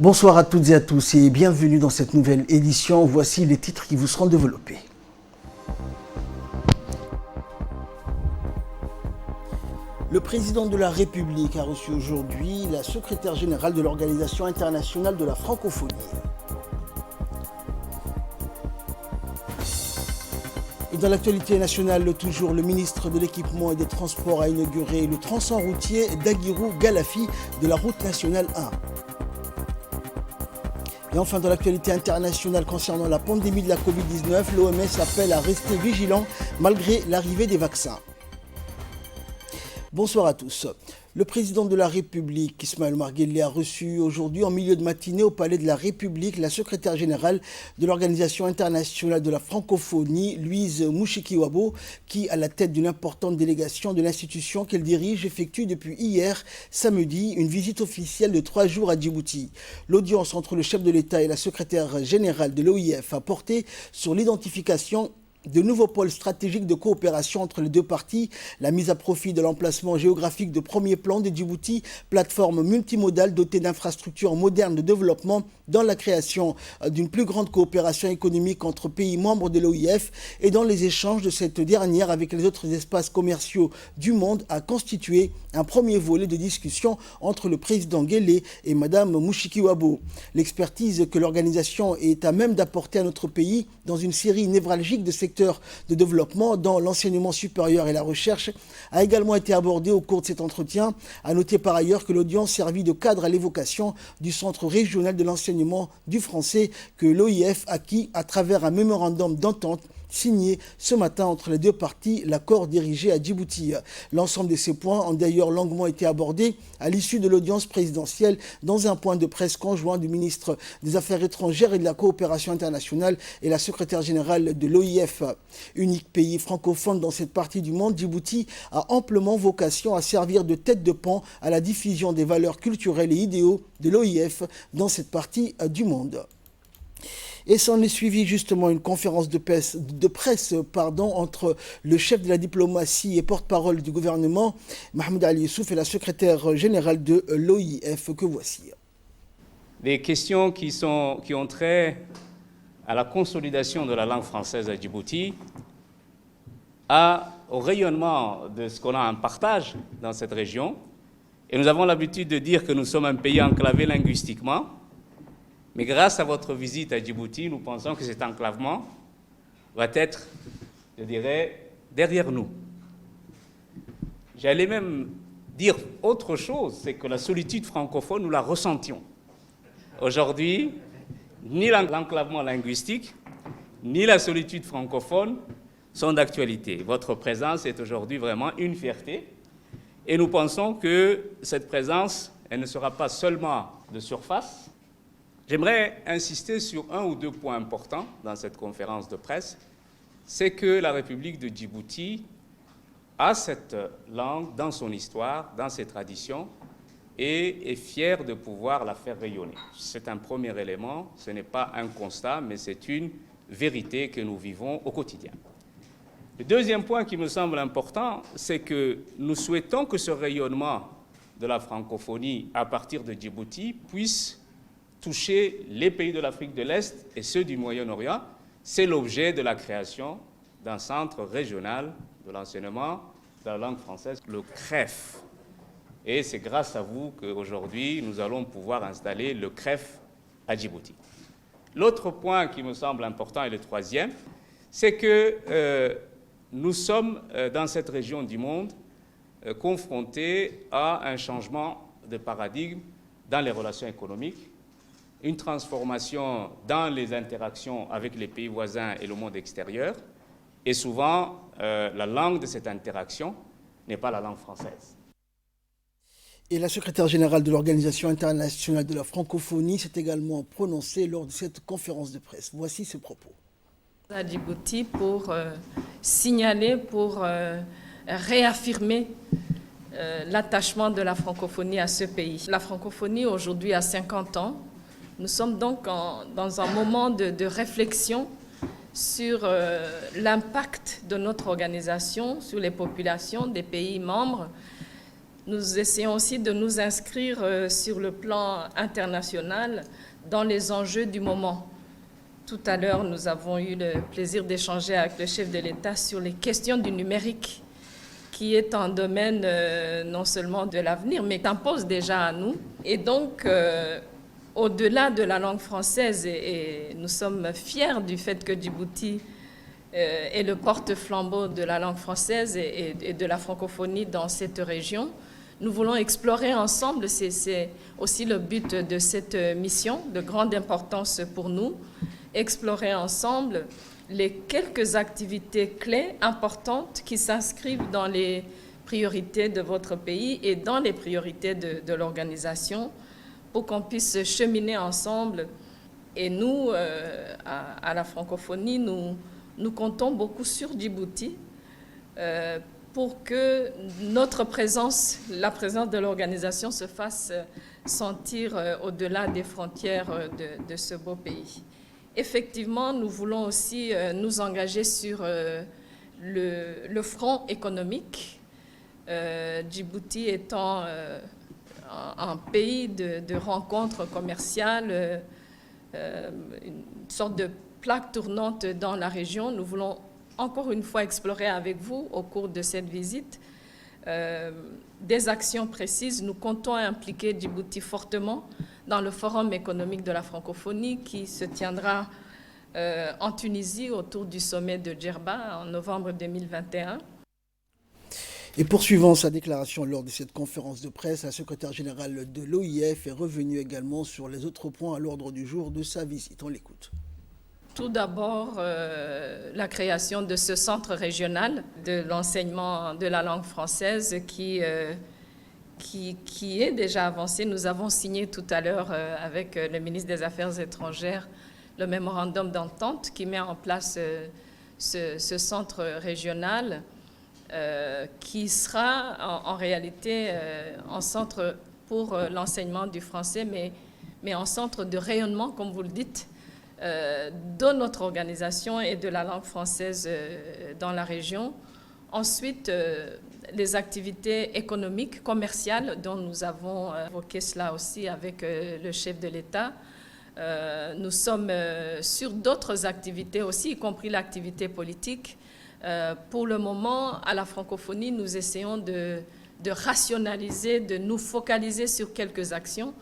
Bonsoir à toutes et à tous et bienvenue dans cette nouvelle édition. Voici les titres qui vous seront développés. Le président de la République a reçu aujourd'hui la secrétaire générale de l'Organisation internationale de la francophonie. Et dans l'actualité nationale, toujours, le ministre de l'Équipement et des Transports a inauguré le tronçon routier d'Agirou-Galafi de la route nationale 1. Et enfin, dans l'actualité internationale concernant la pandémie de la Covid-19, l'OMS appelle à rester vigilant malgré l'arrivée des vaccins. Bonsoir à tous. Le président de la République, Ismaël Omar Guelleh, a reçu aujourd'hui en milieu de matinée au Palais de la République la secrétaire générale de l'Organisation internationale de la francophonie, Louise Mushikiwabo, qui, à la tête d'une importante délégation de l'institution qu'elle dirige, effectue depuis hier, samedi, une visite officielle de 3 jours à Djibouti. L'audience entre le chef de l'État et la secrétaire générale de l'OIF a porté sur l'identification de nouveaux pôles stratégiques de coopération entre les deux parties, la mise à profit de l'emplacement géographique de premier plan de Djibouti, plateforme multimodale dotée d'infrastructures modernes de développement dans la création d'une plus grande coopération économique entre pays membres de l'OIF et dans les échanges de cette dernière avec les autres espaces commerciaux du monde, a constitué un premier volet de discussion entre le président Guelleh et Mme Mushikiwabo. L'expertise que l'organisation est à même d'apporter à notre pays dans une série névralgique de secteurs de développement dans l'enseignement supérieur et la recherche a également été abordée au cours de cet entretien. À noter par ailleurs que l'audience servit de cadre à l'évocation du Centre régional de l'enseignement du français que l'OIF acquit à travers un mémorandum d'entente signé ce matin entre les deux parties, l'accord dirigé à Djibouti. L'ensemble de ces points ont d'ailleurs longuement été abordés à l'issue de l'audience présidentielle dans un point de presse conjoint du ministre des Affaires étrangères et de la coopération internationale et la secrétaire générale de l'OIF. Unique pays francophone dans cette partie du monde, Djibouti a amplement vocation à servir de tête de pont à la diffusion des valeurs culturelles et idéaux de l'OIF dans cette partie du monde. Et s'en est suivi justement une conférence de presse entre le chef de la diplomatie et porte-parole du gouvernement, Mohamed Ali Youssouf, et la secrétaire générale de l'OIF que voici. Des questions qui ont trait à la consolidation de la langue française à Djibouti, au rayonnement de ce qu'on a en partage dans cette région. Et nous avons l'habitude de dire que nous sommes un pays enclavé linguistiquement. Mais grâce à votre visite à Djibouti, nous pensons que cet enclavement va être, je dirais, derrière nous. J'allais même dire autre chose, c'est que la solitude francophone, nous la ressentions. Aujourd'hui, ni l'enclavement linguistique, ni la solitude francophone sont d'actualité. Votre présence est aujourd'hui vraiment une fierté. Et nous pensons que cette présence, elle ne sera pas seulement de surface. J'aimerais insister sur un ou deux points importants dans cette conférence de presse. C'est que la République de Djibouti a cette langue dans son histoire, dans ses traditions, et est fière de pouvoir la faire rayonner. C'est un premier élément, ce n'est pas un constat, mais c'est une vérité que nous vivons au quotidien. Le deuxième point qui me semble important, c'est que nous souhaitons que ce rayonnement de la francophonie à partir de Djibouti puisse toucher les pays de l'Afrique de l'Est et ceux du Moyen-Orient. C'est l'objet de la création d'un centre régional de l'enseignement de la langue française, le CREF. Et c'est grâce à vous qu'aujourd'hui, nous allons pouvoir installer le CREF à Djibouti. L'autre point qui me semble important, et le troisième, c'est que nous sommes, dans cette région du monde, confrontés à un changement de paradigme dans les relations économiques, une transformation dans les interactions avec les pays voisins et le monde extérieur. Et souvent, la langue de cette interaction n'est pas la langue française. Et la secrétaire générale de l'Organisation internationale de la francophonie s'est également prononcée lors de cette conférence de presse. Voici ses propos. À Djibouti pour signaler, pour réaffirmer l'attachement de la francophonie à ce pays. La francophonie aujourd'hui a 50 ans. Nous sommes donc dans un moment de réflexion sur l'impact de notre organisation sur les populations des pays membres Nous essayons aussi de nous inscrire sur le plan international dans les enjeux du moment. Tout à l'heure, nous avons eu le plaisir d'échanger avec le chef de l'État sur les questions du numérique, qui est un domaine non seulement de l'avenir, mais qui impose déjà à nous. Et donc, au-delà de la langue française, et nous sommes fiers du fait que Djibouti est le porte-flambeau de la langue française et de la francophonie dans cette région, nous voulons explorer ensemble, c'est aussi le but de cette mission de grande importance pour nous, explorer ensemble les quelques activités clés importantes qui s'inscrivent dans les priorités de votre pays et dans les priorités de l'organisation pour qu'on puisse cheminer ensemble. Et nous, à la francophonie, nous comptons beaucoup sur Djibouti pour que notre présence, la présence de l'organisation se fasse sentir au-delà des frontières de ce beau pays. Effectivement, nous voulons aussi nous engager sur le front économique. Djibouti étant un pays de rencontres commerciales, une sorte de plaque tournante dans la région, nous voulons encore une fois explorer avec vous au cours de cette visite des actions précises. Nous comptons impliquer Djibouti fortement dans le Forum économique de la francophonie qui se tiendra en Tunisie autour du sommet de Djerba en novembre 2021. Et poursuivant sa déclaration lors de cette conférence de presse, la secrétaire générale de l'OIF est revenue également sur les autres points à l'ordre du jour de sa visite. On l'écoute. Tout d'abord, la création de ce centre régional de l'enseignement de la langue française qui est déjà avancé. Nous avons signé tout à l'heure avec le ministre des Affaires étrangères le mémorandum d'entente qui met en place ce centre régional qui sera en réalité un centre pour l'enseignement du français, mais un centre de rayonnement, comme vous le dites, de notre organisation et de la langue française dans la région. Ensuite, les activités économiques, commerciales, dont nous avons évoqué cela aussi avec le chef de l'État. Nous sommes sur d'autres activités aussi, y compris l'activité politique. Pour le moment, à la francophonie, nous essayons de rationaliser, de nous focaliser sur quelques actions.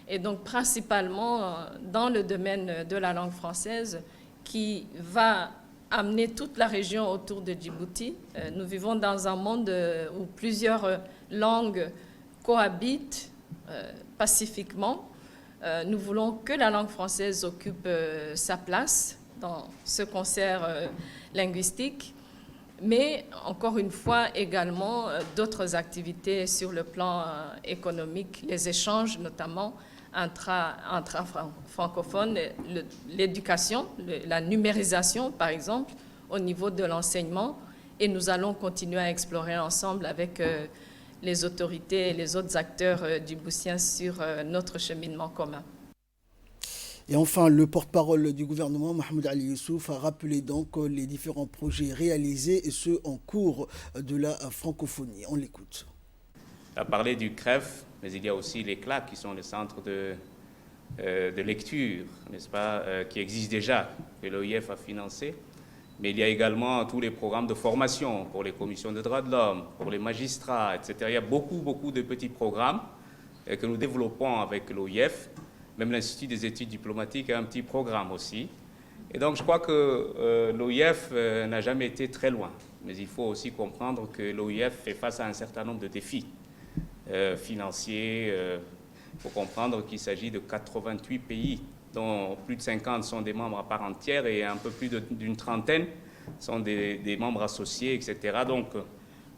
Et donc, principalement dans le domaine de la langue française, qui va amener toute la région autour de Djibouti. Nous vivons dans un monde où plusieurs langues cohabitent pacifiquement. Nous voulons que la langue française occupe sa place dans ce concert linguistique, mais encore une fois également d'autres activités sur le plan économique, les échanges notamment intra-francophones, l'éducation, la numérisation par exemple au niveau de l'enseignement, et nous allons continuer à explorer ensemble avec les autorités et les autres acteurs djiboutiens sur notre cheminement commun. Et enfin, le porte-parole du gouvernement, Mahmoud Ali Youssouf, a rappelé donc les différents projets réalisés et ceux en cours de la francophonie. On l'écoute. On a parlé du CREF, mais il y a aussi les CLAC qui sont les centres de lecture, n'est-ce pas, qui existent déjà, que l'OIF a financé. Mais il y a également tous les programmes de formation pour les commissions de droits de l'homme, pour les magistrats, etc. Il y a beaucoup de petits programmes que nous développons avec l'OIF. Même l'Institut des études diplomatiques a un petit programme aussi. Et donc, je crois que l'OIF n'a jamais été très loin. Mais il faut aussi comprendre que l'OIF fait face à un certain nombre de défis financiers. Il faut comprendre qu'il s'agit de 88 pays, dont plus de 50 sont des membres à part entière et un peu plus d'une trentaine sont des membres associés, etc. Donc,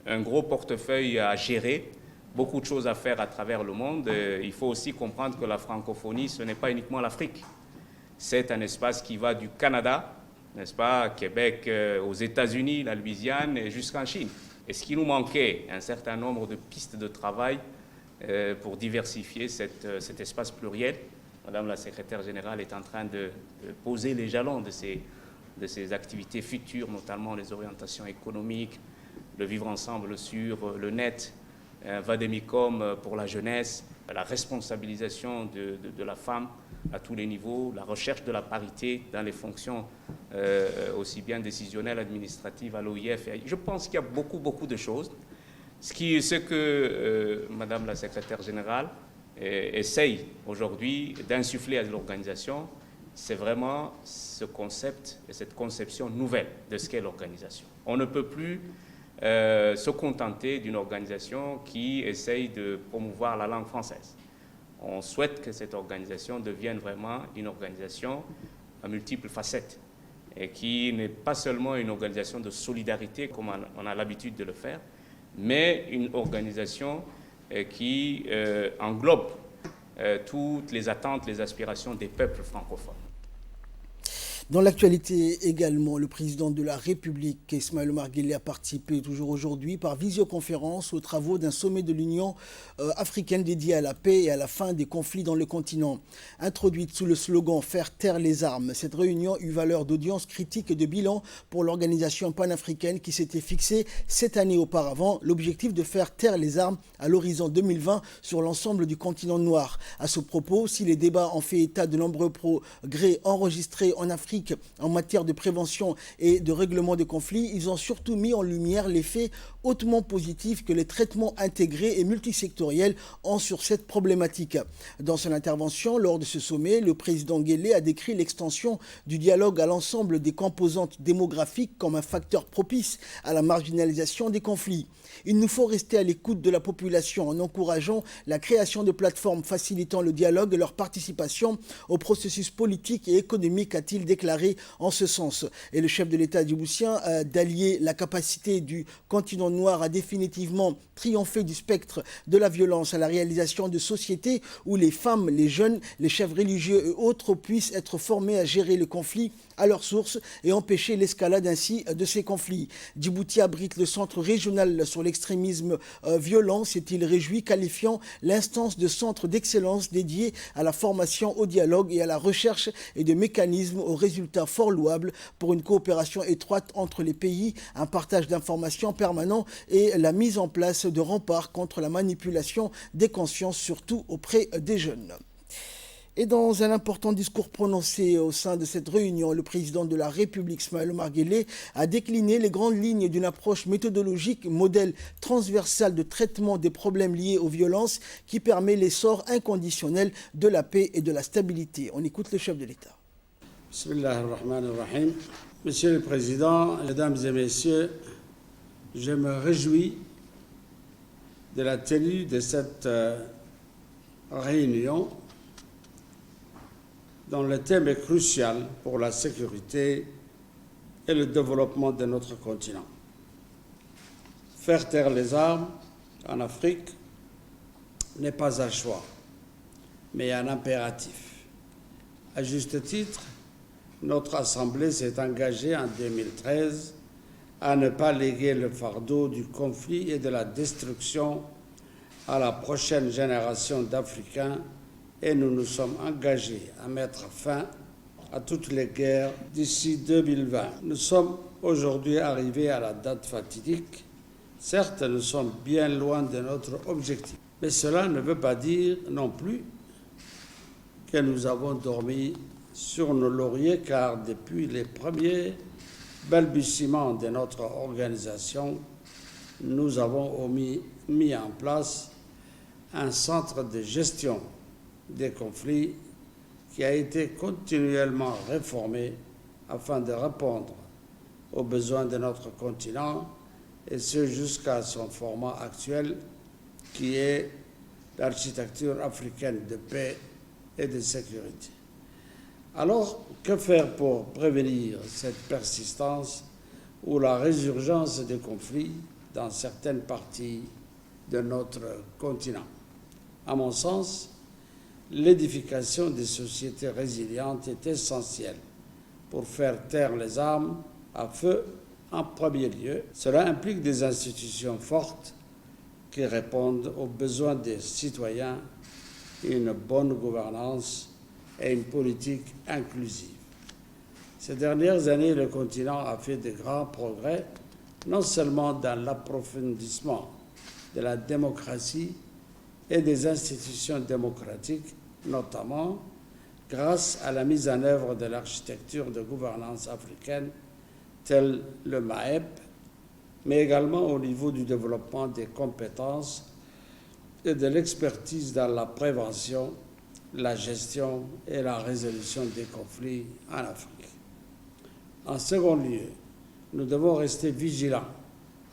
un gros portefeuille à gérer, beaucoup de choses à faire à travers le monde. Il faut aussi comprendre que la francophonie, ce n'est pas uniquement l'Afrique. C'est un espace qui va du Canada, n'est-ce pas, Québec, aux États-Unis, la Louisiane et jusqu'en Chine. Et ce qui nous manquait, un certain nombre de pistes de travail pour diversifier cet espace pluriel. Madame la secrétaire générale est en train de poser les jalons de ces activités futures, notamment les orientations économiques, le vivre ensemble sur le net, un vademecum pour la jeunesse, la responsabilisation de la femme à tous les niveaux, la recherche de la parité dans les fonctions aussi bien décisionnelles, administratives à l'OIF. Je pense qu'il y a beaucoup de choses. Ce que Madame la secrétaire générale essaye aujourd'hui d'insuffler à l'organisation, c'est vraiment ce concept et cette conception nouvelle de ce qu'est l'organisation. On ne peut plus se contenter d'une organisation qui essaye de promouvoir la langue française. On souhaite que cette organisation devienne vraiment une organisation à multiples facettes et qui n'est pas seulement une organisation de solidarité comme on a l'habitude de le faire, mais une organisation qui englobe toutes les attentes, les aspirations des peuples francophones. Dans l'actualité également, le président de la République, Ismaël Omar Guelleh, a participé toujours aujourd'hui par visioconférence aux travaux d'un sommet de l'Union africaine dédié à la paix et à la fin des conflits dans le continent. Introduite sous le slogan « Faire taire les armes », cette réunion eut valeur d'audience critique et de bilan pour l'organisation panafricaine qui s'était fixée 7 années auparavant l'objectif de faire taire les armes à l'horizon 2020 sur l'ensemble du continent noir. À ce propos, si les débats ont fait état de nombreux progrès enregistrés en Afrique en matière de prévention et de règlement des conflits, ils ont surtout mis en lumière l'effet hautement positif que les traitements intégrés et multisectoriels ont sur cette problématique. Dans son intervention lors de ce sommet, le président Guelleh a décrit l'extension du dialogue à l'ensemble des composantes démographiques comme un facteur propice à la marginalisation des conflits. Il nous faut rester à l'écoute de la population en encourageant la création de plateformes facilitant le dialogue et leur participation au processus politique et économique, a-t-il déclaré en ce sens. Et le chef de l'État djiboutien d'allier la capacité du continent noir à définitivement triompher du spectre de la violence à la réalisation de sociétés où les femmes, les jeunes, les chefs religieux et autres puissent être formés à gérer le conflit à leur source et empêcher l'escalade ainsi de ces conflits. Djibouti abrite le centre régional sur l'extrémisme violent, s'est-il réjoui, qualifiant l'instance de centre d'excellence dédié à la formation au dialogue et à la recherche et de mécanismes aux résultats fort louables pour une coopération étroite entre les pays, un partage d'informations permanent et la mise en place de remparts contre la manipulation des consciences, surtout auprès des jeunes. Et dans un important discours prononcé au sein de cette réunion, le président de la République, Ismaël Omar Guelleh, a décliné les grandes lignes d'une approche méthodologique, modèle transversal de traitement des problèmes liés aux violences qui permet l'essor inconditionnel de la paix et de la stabilité. On écoute le chef de l'État. Bismillahirrahmanirrahim. Monsieur le Président, Mesdames et Messieurs, je me réjouis de la tenue de cette réunion dont le thème est crucial pour la sécurité et le développement de notre continent. Faire taire les armes en Afrique n'est pas un choix, mais un impératif. À juste titre, notre Assemblée s'est engagée en 2013 à ne pas léguer le fardeau du conflit et de la destruction à la prochaine génération d'Africains et nous nous sommes engagés à mettre fin à toutes les guerres d'ici 2020. Nous sommes aujourd'hui arrivés à la date fatidique. Certes, nous sommes bien loin de notre objectif, mais cela ne veut pas dire non plus que nous avons dormi sur nos lauriers, car depuis les premiers balbutiements de notre organisation, nous avons mis en place un centre de gestion des conflits qui a été continuellement réformé afin de répondre aux besoins de notre continent, et ce jusqu'à son format actuel qui est l'architecture africaine de paix et de sécurité. Alors, que faire pour prévenir cette persistance ou la résurgence des conflits dans certaines parties de notre continent? À mon sens, l'édification des sociétés résilientes est essentielle pour faire taire les armes à feu en premier lieu. Cela implique des institutions fortes qui répondent aux besoins des citoyens, une bonne gouvernance et une politique inclusive. Ces dernières années, le continent a fait de grands progrès, non seulement dans l'approfondissement de la démocratie et des institutions démocratiques, notamment grâce à la mise en œuvre de l'architecture de gouvernance africaine telle le MAEP, mais également au niveau du développement des compétences et de l'expertise dans la prévention, la gestion et la résolution des conflits en Afrique. En second lieu, nous devons rester vigilants,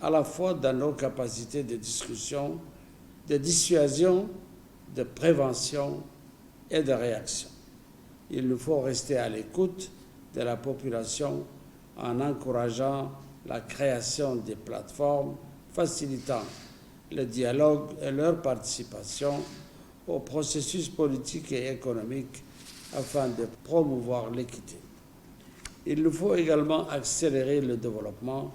à la fois dans nos capacités de discussion, de dissuasion, de prévention et de réaction. Il nous faut rester à l'écoute de la population en encourageant la création des plateformes facilitant le dialogue et leur participation au processus politique et économique afin de promouvoir l'équité. Il nous faut également accélérer le développement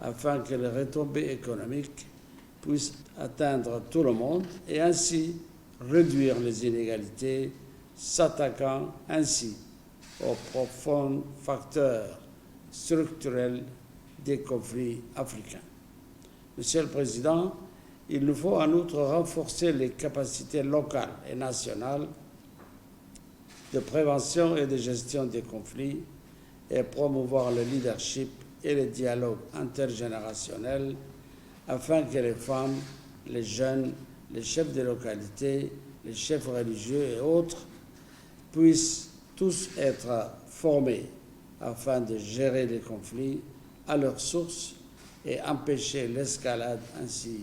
afin que les retombées économiques puissent atteindre tout le monde et ainsi réduire les inégalités, s'attaquant ainsi aux profonds facteurs structurels des conflits africains. Monsieur le Président, il nous faut en outre renforcer les capacités locales et nationales de prévention et de gestion des conflits et promouvoir le leadership et le dialogue intergénérationnel afin que les femmes, les jeunes, les chefs de localité, les chefs religieux et autres puissent tous être formés afin de gérer les conflits à leur source et empêcher l'escalade ainsi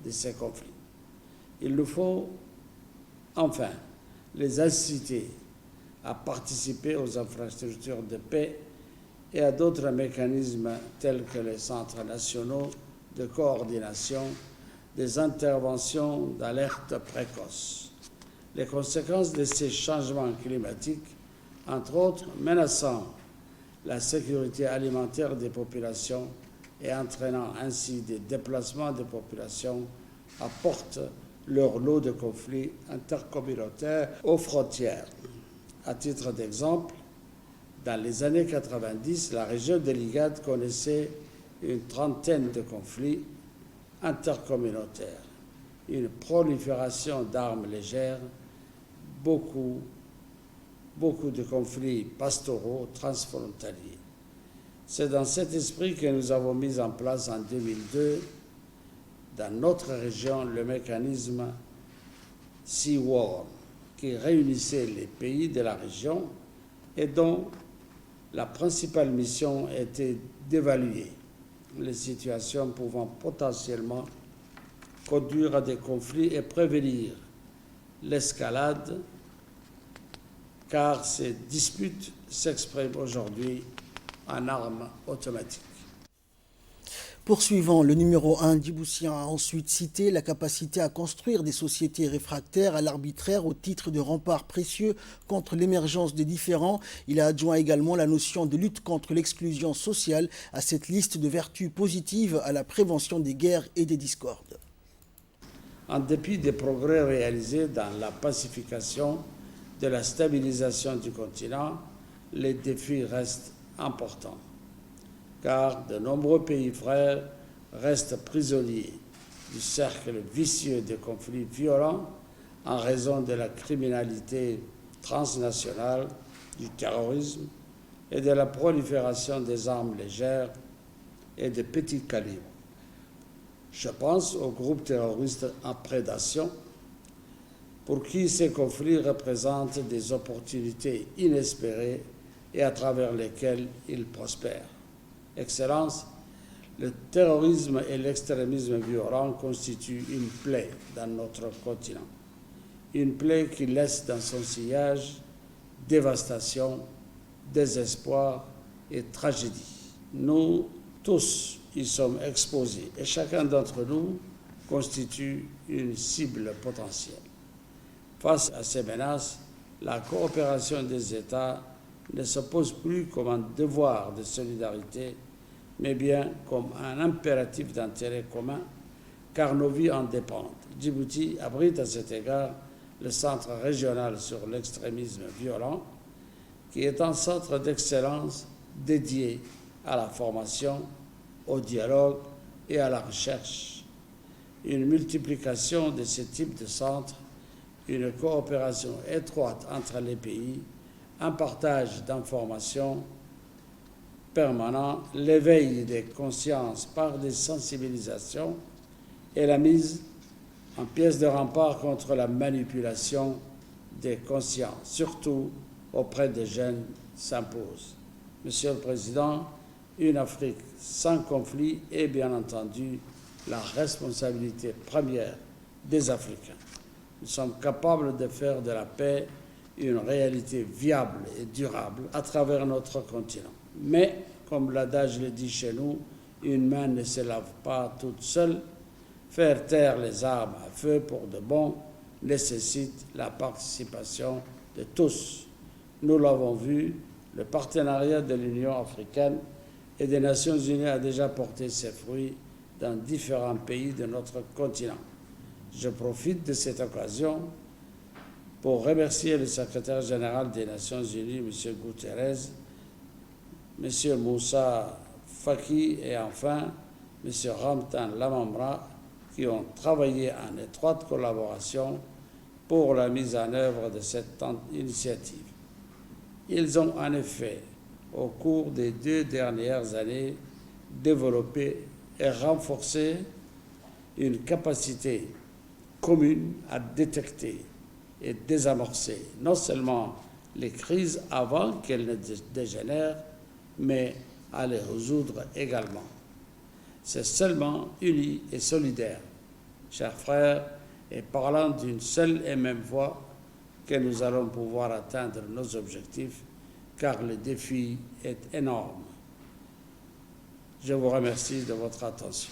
de ces conflits. Il nous faut enfin les inciter à participer aux infrastructures de paix et à d'autres mécanismes tels que les centres nationaux de coordination des interventions d'alerte précoce. Les conséquences de ces changements climatiques, entre autres menaçant la sécurité alimentaire des populations et entraînant ainsi des déplacements de populations, apportent leur lot de conflits intercommunautaires aux frontières. À titre d'exemple, dans les années 90, la région de l'Igad connaissait une trentaine de conflits intercommunautaires, une prolifération d'armes légères, beaucoup de conflits pastoraux transfrontaliers. C'est dans cet esprit que nous avons mis en place en 2002, dans notre région, le mécanisme Sea-War, qui réunissait les pays de la région et dont la principale mission était d'évaluer les situations pouvant potentiellement conduire à des conflits et prévenir l'escalade, car ces disputes s'expriment aujourd'hui en armes automatiques. Poursuivant, le numéro 1 djiboutien a ensuite cité la capacité à construire des sociétés réfractaires à l'arbitraire au titre de remparts précieux contre l'émergence des différends. Il a adjoint également la notion de lutte contre l'exclusion sociale à cette liste de vertus positives à la prévention des guerres et des discordes. En dépit des progrès réalisés dans la pacification, de la stabilisation du continent, les défis restent importants, car de nombreux pays frères restent prisonniers du cercle vicieux des conflits violents en raison de la criminalité transnationale, du terrorisme et de la prolifération des armes légères et de petits calibres. Je pense aux groupes terroristes en prédation, pour qui ces conflits représentent des opportunités inespérées et à travers lesquelles ils prospèrent. Excellence, le terrorisme et l'extrémisme violent constituent une plaie dans notre continent. Une plaie qui laisse dans son sillage dévastation, désespoir et tragédie. Nous tous y sommes exposés et chacun d'entre nous constitue une cible potentielle. Face à ces menaces, la coopération des États ne se pose plus comme un devoir de solidarité, mais bien comme un impératif d'intérêt commun, car nos vies en dépendent. Djibouti abrite à cet égard le Centre régional sur l'extrémisme violent, qui est un centre d'excellence dédié à la formation, au dialogue et à la recherche. une multiplication de ce type de centres, une coopération étroite entre les pays, un partage d'informations permanent, l'éveil des consciences par des sensibilisations et la mise en pièce de rempart contre la manipulation des consciences, surtout auprès des jeunes, s'impose. Monsieur le Président, une Afrique sans conflit est bien entendu la responsabilité première des Africains. Nous sommes capables de faire de la paix une réalité viable et durable à travers notre continent. Mais, comme l'adage le dit chez nous, une main ne se lave pas toute seule. Faire taire les armes à feu pour de bon nécessite la participation de tous. Nous l'avons vu, le partenariat de l'Union africaine et des Nations unies a déjà porté ses fruits dans différents pays de notre continent. Je profite de cette occasion pour remercier le secrétaire général des Nations unies, M. Guterres, M. Moussa Faki et enfin M. Ramtan Lamamra, qui ont travaillé en étroite collaboration pour la mise en œuvre de cette initiative. Ils ont en effet, au cours des 2 dernières années, développé et renforcé une capacité commune à détecter et désamorcer non seulement les crises avant qu'elles ne dégénèrent, mais à les résoudre également. C'est seulement unis et solidaires, chers frères, et parlant d'une seule et même voix, que nous allons pouvoir atteindre nos objectifs, car le défi est énorme. Je vous remercie de votre attention.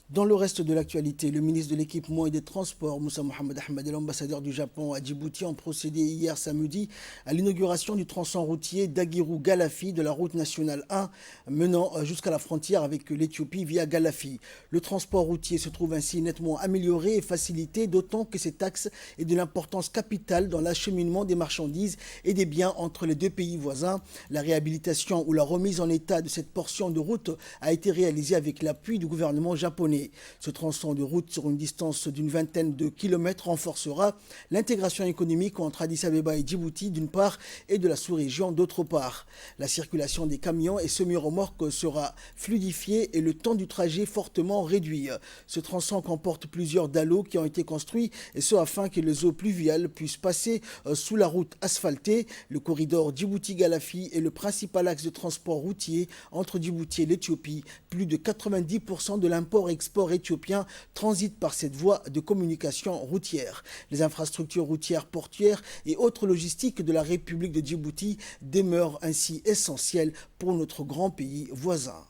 Dans le reste de l'actualité, le ministre de l'Équipement et des Transports, Moussa Mohamed Ahmed, et l'ambassadeur du Japon à Djibouti ont procédé hier samedi à l'inauguration du tronçon routier d'Aguirou-Galafi de la route nationale 1 menant jusqu'à la frontière avec l'Éthiopie via Galafi. Le transport routier se trouve ainsi nettement amélioré et facilité, d'autant que cet axe est de l'importance capitale dans l'acheminement des marchandises et des biens entre les deux pays voisins. La réhabilitation ou la remise en état de cette portion de route a été réalisée avec l'appui du gouvernement japonais. Ce tronçon de route sur une distance d'une vingtaine de kilomètres renforcera l'intégration économique entre Addis Abeba et Djibouti d'une part et de la sous-région d'autre part. La circulation des camions et semi-remorques sera fluidifiée et le temps du trajet fortement réduit. Ce tronçon comporte plusieurs dallots qui ont été construits et ce afin que les eaux pluviales puissent passer sous la route asphaltée. Le corridor Djibouti-Galafi est le principal axe de transport routier entre Djibouti et l'Éthiopie. Plus de 90% de l'import-export éthiopien transite par cette voie de communication routière. Les infrastructures routières, portuaires et autres logistiques de la République de Djibouti demeurent ainsi essentielles pour notre grand pays voisin.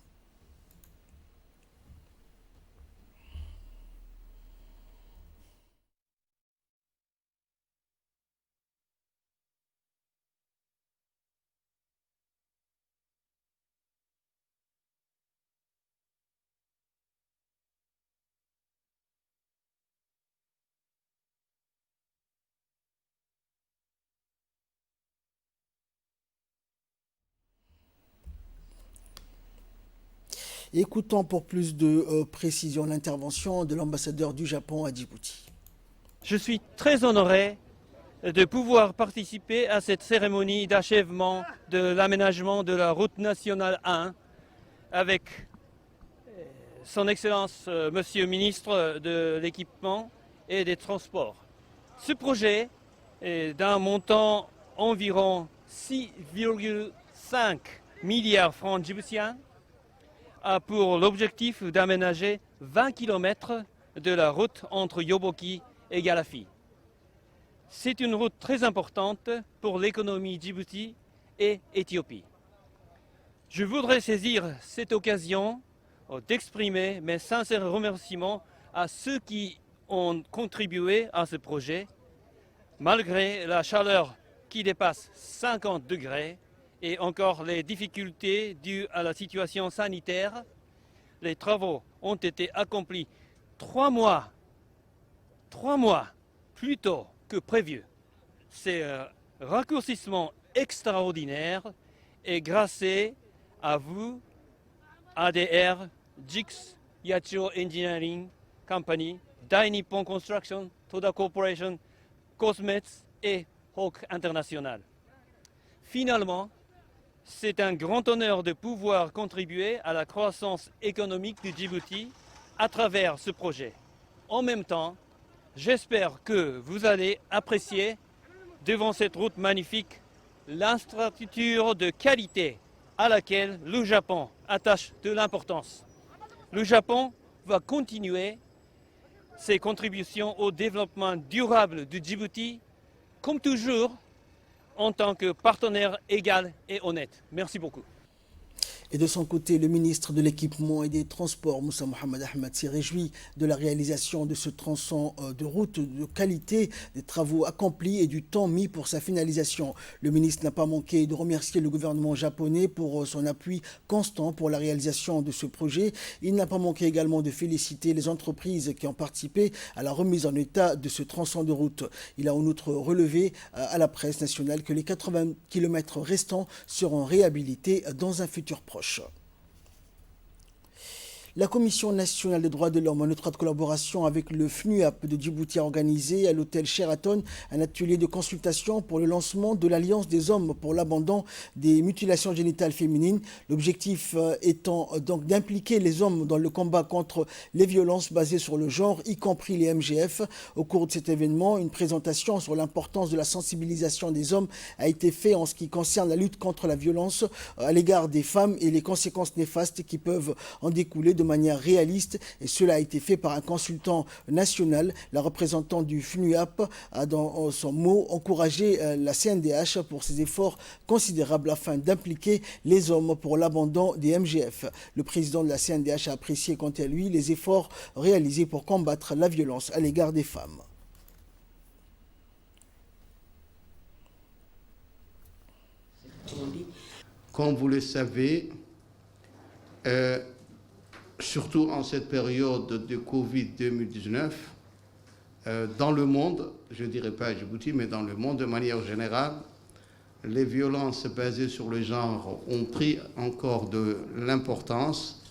Écoutons pour plus de précision l'intervention de l'ambassadeur du Japon à Djibouti. Je suis très honoré de pouvoir participer à cette cérémonie d'achèvement de l'aménagement de la route nationale 1 avec son Excellence Monsieur le ministre de l'Équipement et des Transports. Ce projet est d'un montant environ 6,5 milliards francs djiboutiens a pour l'objectif d'aménager 20 km de la route entre Yoboki et Galafi. C'est une route très importante pour l'économie Djibouti et Éthiopie. Je voudrais saisir cette occasion d'exprimer mes sincères remerciements à ceux qui ont contribué à ce projet, malgré la chaleur qui dépasse 50 degrés et encore les difficultés dues à la situation sanitaire. Les travaux ont été accomplis 3 mois plus tôt que prévu. C'est un raccourcissement extraordinaire et grâce à vous, ADR, JIX Yachiyo Engineering Company, Dai Nippon Construction, Toda Corporation, Cosmets et Hawk International. Finalement, c'est un grand honneur de pouvoir contribuer à la croissance économique du Djibouti à travers ce projet. En même temps, j'espère que vous allez apprécier devant cette route magnifique l'infrastructure de qualité à laquelle le Japon attache de l'importance. Le Japon va continuer ses contributions au développement durable du Djibouti, comme toujours, en tant que partenaire égal et honnête. Merci beaucoup. Et de son côté, le ministre de l'Équipement et des Transports, Moussa Mohamed Ahmed, s'est réjoui de la réalisation de ce tronçon de route de qualité, des travaux accomplis et du temps mis pour sa finalisation. Le ministre n'a pas manqué de remercier le gouvernement japonais pour son appui constant pour la réalisation de ce projet. Il n'a pas manqué également de féliciter les entreprises qui ont participé à la remise en état de ce tronçon de route. Il a en outre relevé à la presse nationale que les 80 km restants seront réhabilités dans un futur proche. La Commission nationale des droits de l'homme, en étroite collaboration avec le FNUAP de Djibouti, a organisé à l'hôtel Sheraton un atelier de consultation pour le lancement de l'Alliance des hommes pour l'abandon des mutilations génitales féminines. L'objectif étant donc d'impliquer les hommes dans le combat contre les violences basées sur le genre, y compris les MGF. Au cours de cet événement, une présentation sur l'importance de la sensibilisation des hommes a été faite en ce qui concerne la lutte contre la violence à l'égard des femmes et les conséquences néfastes qui peuvent en découler de manière réaliste, et cela a été fait par un consultant national. La représentante du FNUAP a dans son mot encouragé la CNDH pour ses efforts considérables afin d'impliquer les hommes pour l'abandon des MGF. Le président de la CNDH a apprécié quant à lui les efforts réalisés pour combattre la violence à l'égard des femmes. Comme vous le savez, surtout en cette période de Covid-2019, dans le monde, je ne dirais pas à Djibouti, mais dans le monde de manière générale, les violences basées sur le genre ont pris encore de l'importance,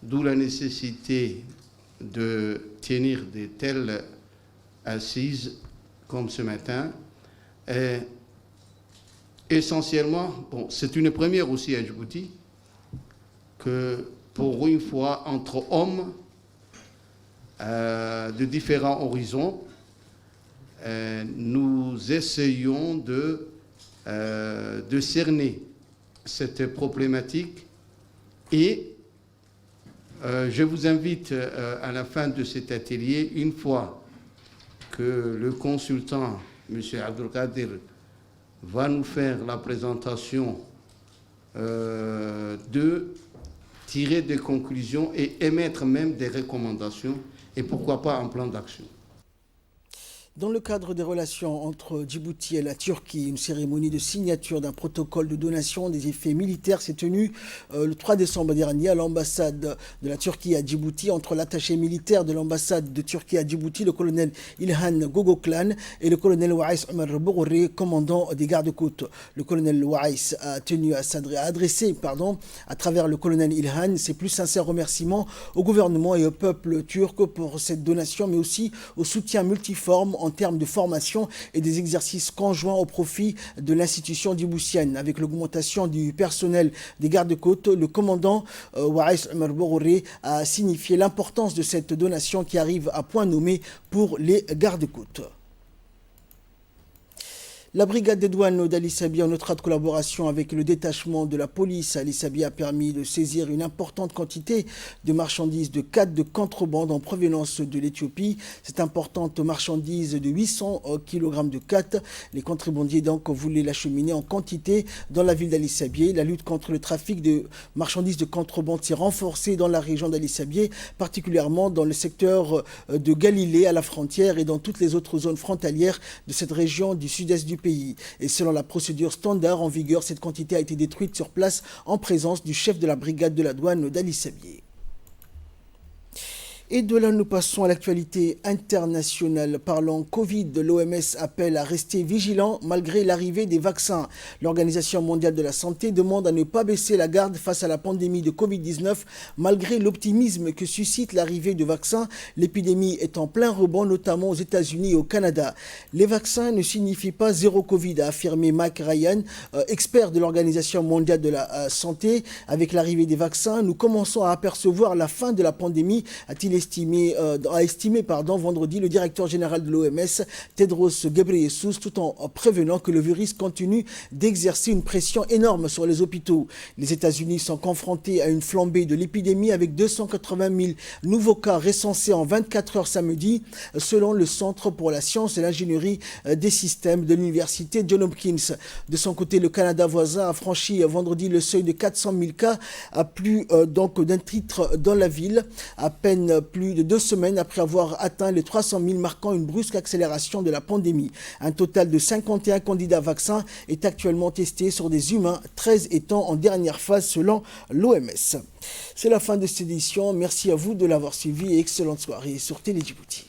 d'où la nécessité de tenir de telles assises comme ce matin. Et essentiellement, c'est une première aussi à Djibouti, que pour une fois, entre hommes de différents horizons, nous essayons de cerner cette problématique et je vous invite à la fin de cet atelier, une fois que le consultant, M. Abdelkader, va nous faire la présentation de tirer des conclusions et émettre même des recommandations et pourquoi pas un plan d'action. Dans le cadre des relations entre Djibouti et la Turquie, une cérémonie de signature d'un protocole de donation des effets militaires s'est tenue le 3 décembre dernier à l'ambassade de la Turquie à Djibouti entre l'attaché militaire de l'ambassade de Turquie à Djibouti, le colonel İlhan Gogoklan, et le colonel Waïs Omar Bourré, commandant des gardes-côtes. Le colonel Waïs a tenu à adresser à travers le colonel İlhan ses plus sincères remerciements au gouvernement et au peuple turc pour cette donation, mais aussi au soutien multiforme en termes de formation et des exercices conjoints au profit de l'institution djiboutienne. Avec l'augmentation du personnel des gardes-côtes, le commandant Waïs Omar Bourré a signifié l'importance de cette donation qui arrive à point nommé pour les gardes-côtes. La brigade des douanes d'Ali Sabi, en étroite collaboration avec le détachement de la police à Ali Sabi, a permis de saisir une importante quantité de marchandises de khat de contrebande en provenance de l'Éthiopie. Cette importante marchandise de 800 kg de khat, les contrebandiers donc voulaient l'acheminer en quantité dans la ville d'Ali Sabi. La lutte contre le trafic de marchandises de contrebande s'est renforcée dans la région d'Ali Sabi, particulièrement dans le secteur de Galilée à la frontière et dans toutes les autres zones frontalières de cette région du sud-est du pays. Et selon la procédure standard en vigueur, cette quantité a été détruite sur place en présence du chef de la brigade de la douane d'Ali Sabi. Et de là, nous passons à l'actualité internationale. Parlant Covid, l'OMS appelle à rester vigilant malgré l'arrivée des vaccins. L'Organisation mondiale de la santé demande à ne pas baisser la garde face à la pandémie de Covid-19 malgré l'optimisme que suscite l'arrivée de vaccins. L'épidémie est en plein rebond, notamment aux États-Unis et au Canada. Les vaccins ne signifient pas zéro Covid, a affirmé Mike Ryan, expert de l'Organisation mondiale de la santé. Avec l'arrivée des vaccins, nous commençons à apercevoir la fin de la pandémie, a estimé vendredi le directeur général de l'OMS, Tedros Ghebreyesus, tout en prévenant que le virus continue d'exercer une pression énorme sur les hôpitaux. Les États-Unis sont confrontés à une flambée de l'épidémie avec 280 000 nouveaux cas recensés en 24 heures samedi, selon le Centre pour la science et l'ingénierie des systèmes de l'université Johns Hopkins. De son côté, le Canada voisin a franchi vendredi le seuil de 400 000 cas, à plus d'un titre dans la ville, à peine plus de 2 semaines après avoir atteint les 300 000, marquant une brusque accélération de la pandémie. Un total de 51 candidats vaccins est actuellement testé sur des humains, 13 étant en dernière phase selon l'OMS. C'est la fin de cette édition. Merci à vous de l'avoir suivi et excellente soirée sur Télé Djibouti.